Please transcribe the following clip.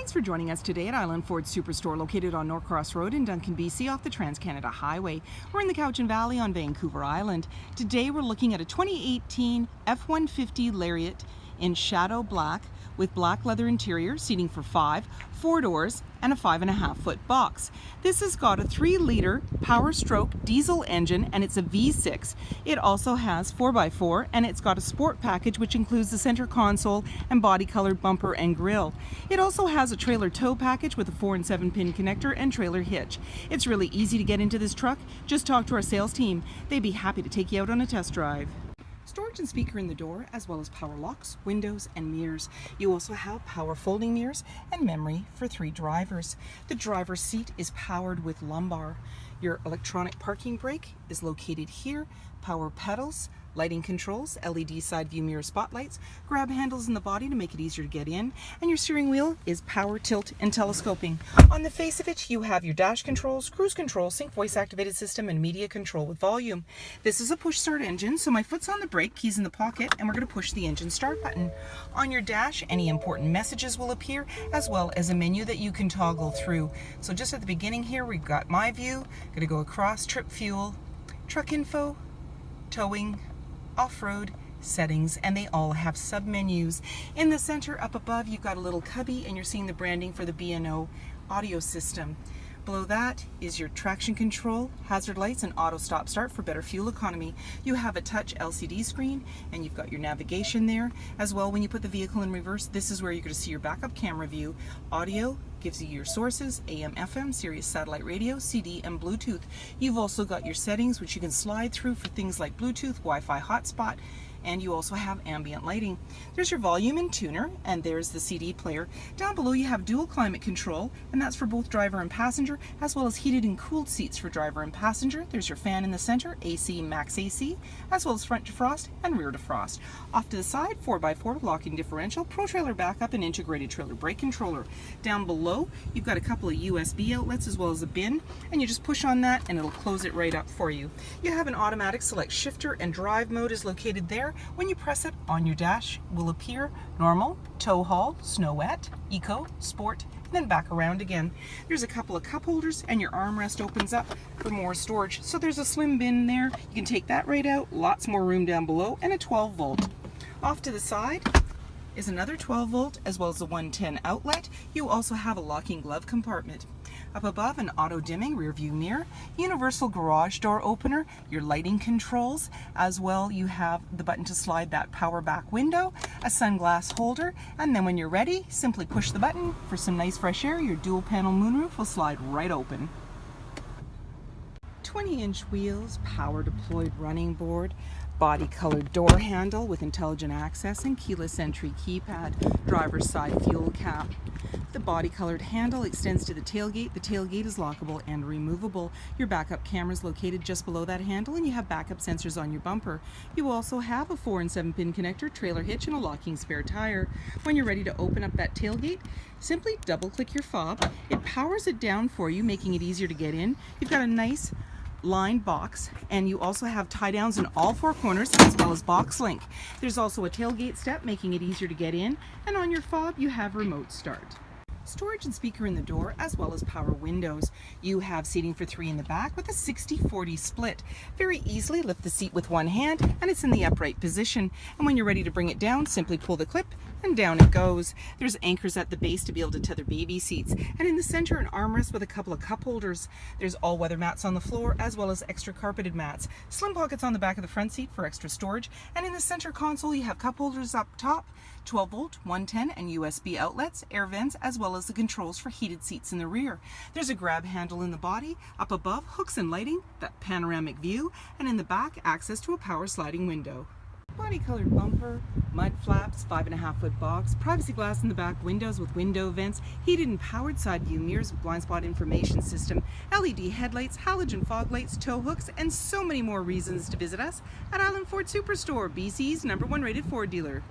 Thanks for joining us today at Island Ford Superstore, located on Norcross Road in Duncan, BC, off the Trans-Canada Highway. We're in the Cowichan Valley on Vancouver Island. Today we're looking at a 2018 F-150 Lariat in shadow black with black leather interior, seating for 5, 4 doors, and a 5.5-foot box. This has got a 3-liter Power Stroke diesel engine, and it's a V6. It also has 4x4, and it's got a sport package which includes the center console and body-colored bumper and grille. It also has a trailer tow package with a 4 and 7-pin connector and trailer hitch. It's really easy to get into this truck. Just talk to our sales team. They'd be happy to take you out on a test drive. Storage and speaker in the door, as well as power locks, windows, and mirrors. You also have power folding mirrors and memory for 3 drivers. The driver's seat is powered with lumbar. Your electronic parking brake is located here. Power pedals, lighting controls, LED side view mirror spotlights, grab handles in the body to make it easier to get in, and your steering wheel is power tilt and telescoping. On the face of it, you have your dash controls, cruise control, sync voice activated system, and media control with volume. This is a push start engine, so my foot's on the brake, keys in the pocket, and we're going to push the engine start button. On your dash, any important messages will appear, as well as a menu that you can toggle through. So just at the beginning here, we've got my view, going to go across, trip fuel, truck info, towing, off-road, settings, and they all have sub-menus. In the center up above, you've got a little cubby, and you're seeing the branding for the B&O audio system. Below that is your traction control, hazard lights, and auto stop start for better fuel economy. You have a touch LCD screen, and you've got your navigation there. As well, when you put the vehicle in reverse, this is where you're going to see your backup camera view. Audio gives you your sources, AM, FM, Sirius satellite radio, CD, and Bluetooth. You've also got your settings, which you can slide through for things like Bluetooth, Wi-Fi hotspot, and you also have ambient lighting. There's your volume and tuner, and there's the CD player. Down below you have dual climate control, and that's for both driver and passenger, as well as heated and cooled seats for driver and passenger. There's your fan in the center, AC, max AC, as well as front defrost and rear defrost. Off to the side, 4x4 locking differential, pro trailer backup, and integrated trailer brake controller. Down below, you've got a couple of USB outlets as well as a bin, and you just push on that and it'll close it right up for you. You have an automatic select shifter, and drive mode is located there. When you press it, on your dash will appear normal, tow haul, snow wet, eco, sport, and then back around again. There's a couple of cup holders, and your armrest opens up for more storage. So there's a slim bin there. You can take that right out. Lots more room down below, and a 12-volt. Off to the side is another 12-volt, as well as a 110 outlet. You also have a locking glove compartment. Up above, an auto-dimming rear view mirror, universal garage door opener, your lighting controls, as well you have the button to slide that power back window, a sunglass holder, and then when you're ready, simply push the button for some nice fresh air. Your dual panel moonroof will slide right open. 20-inch wheels, power deployed running board, body colored door handle with intelligent access and keyless entry keypad, driver's side fuel cap. The body colored handle extends to the tailgate. The tailgate is lockable and removable. Your backup camera is located just below that handle, and you have backup sensors on your bumper. You also have a 4 and 7-pin connector, trailer hitch, and a locking spare tire. When you're ready to open up that tailgate, simply double click your fob. It powers it down for you, making it easier to get in. You've got a nice lined box, and you also have tie downs in all 4 corners, as well as box link. There's also a tailgate step, making it easier to get in, and on your fob you have remote start. Storage and speaker in the door, as well as power windows. You have seating for 3 in the back with a 60-40 split. Very easily lift the seat with one hand, and it's in the upright position. And when you're ready to bring it down, simply pull the clip and down it goes. There's anchors at the base to be able to tether baby seats. And in the center, an armrest with a couple of cup holders. There's all-weather mats on the floor, as well as extra carpeted mats. Slim pockets on the back of the front seat for extra storage. And in the center console, you have cup holders up top, 12-volt, 110, and USB outlets, air vents, as well as the controls for heated seats in the rear. There's a grab handle in the body. Up above, hooks and lighting, that panoramic view, and in the back, access to a power sliding window. Body colored bumper, mud flaps, 5.5-foot box, privacy glass in the back windows with window vents, heated and powered side view mirrors with blind spot information system, LED headlights, halogen fog lights, tow hooks, and so many more reasons to visit us at Island Ford Superstore, BC's #1 rated Ford dealer.